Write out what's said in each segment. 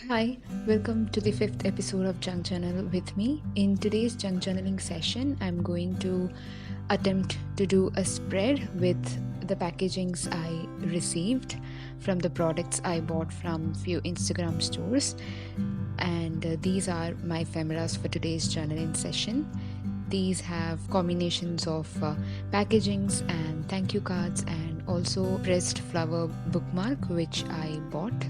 Hi, welcome to the fifth episode of Junk Journal with me. In today's junk journaling session, I'm going to attempt to do a spread with the packagings I received from the products I bought from few Instagram stores. And these are my ephemeras for today's journaling session. These have combinations of packagings and thank you cards and also pressed flower bookmark which I bought.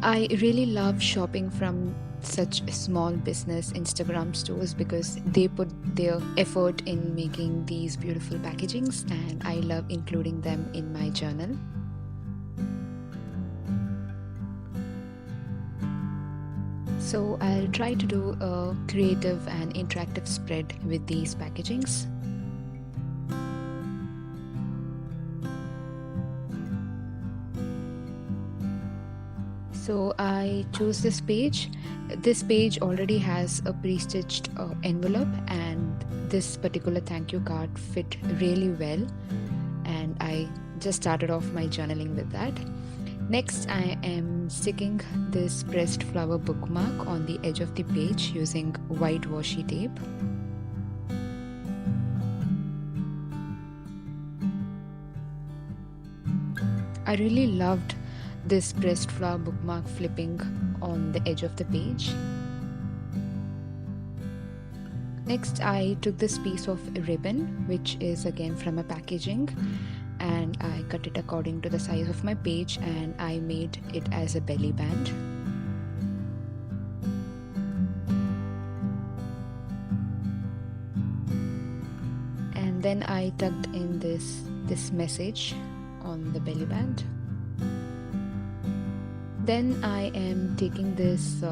I really love shopping from such small business Instagram stores because they put their effort in making these beautiful packagings, and I love including them in my journal. So I'll try to do a creative and interactive spread with these packagings. So I chose this page. This page already has a pre-stitched envelope, and this particular thank you card fit really well, and I just started off my journaling with that. Next, I am sticking this pressed flower bookmark on the edge of the page using white washi tape. I really loved this pressed flower bookmark flipping on the edge of the page. Next, I took this piece of ribbon, which is again from a packaging, and I cut it according to the size of my page, and I made it as a belly band. And then I tucked in this message on the belly band. Then I am taking this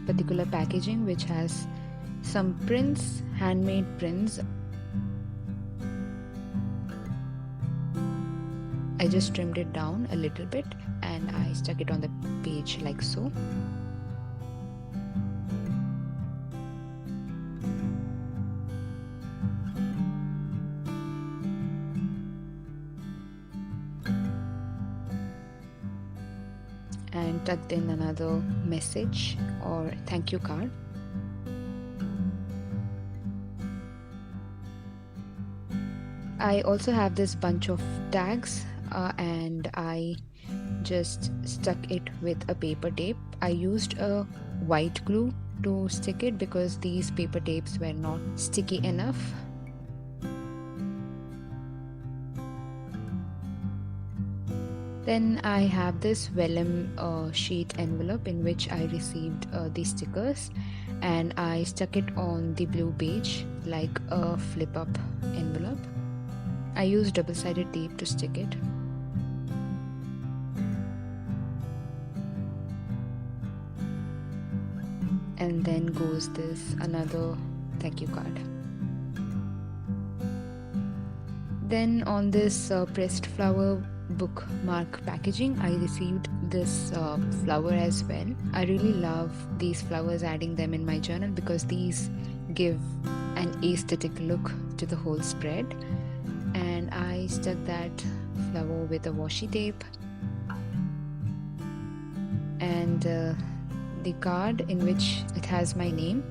particular packaging which has some prints, handmade prints. I just trimmed it down a little bit and I stuck it on the page like so. And tucked in another message or thank you card. I also have this bunch of tags and I just stuck it with a paper tape. I used a white glue to stick it because these paper tapes were not sticky enough. Then I have this vellum sheet envelope in which I received the stickers, and I stuck it on the blue page like a flip up envelope. I used double-sided tape to stick it. And then goes this another thank you card. Then on this pressed flower bookmark packaging, I received this flower as well. I really love these flowers, adding them in my journal because these give an aesthetic look to the whole spread. And I stuck that flower with a washi tape, and the card in which it has my name,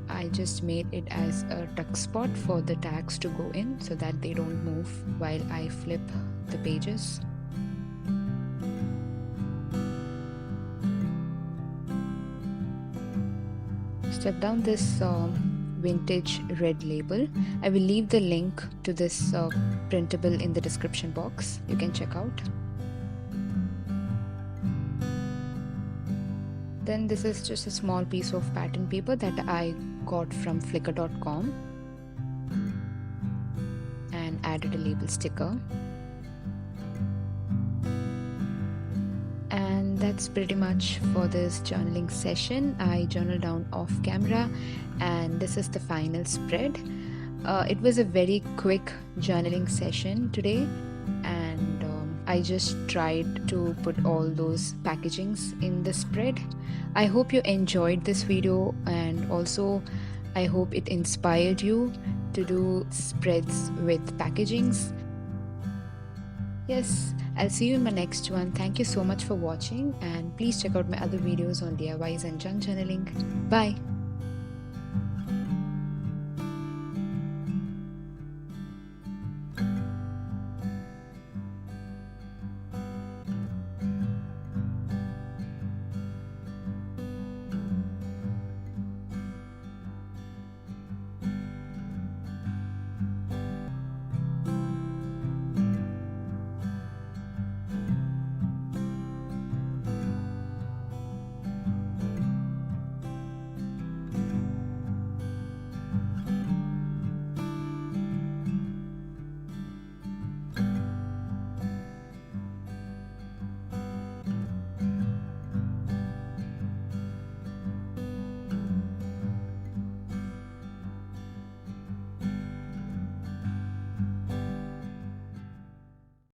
I just made it as a tuck spot for the tags to go in so that they don't move while I flip the pages. Stuck down this vintage red label. I will leave the link to this printable in the description box. You can check out. Then this is just a small piece of pattern paper that I got from flickr.com and added a label sticker. And that's pretty much for this journaling session. I journaled down off camera, and this is the final spread. It was a very quick journaling session today, and I just tried to put all those packagings in the spread. I hope you enjoyed this video, and also I hope it inspired you to do spreads with packagings. Yes, I'll see you in my next one. Thank you so much for watching, and please check out my other videos on DIYs and junk journaling. Bye.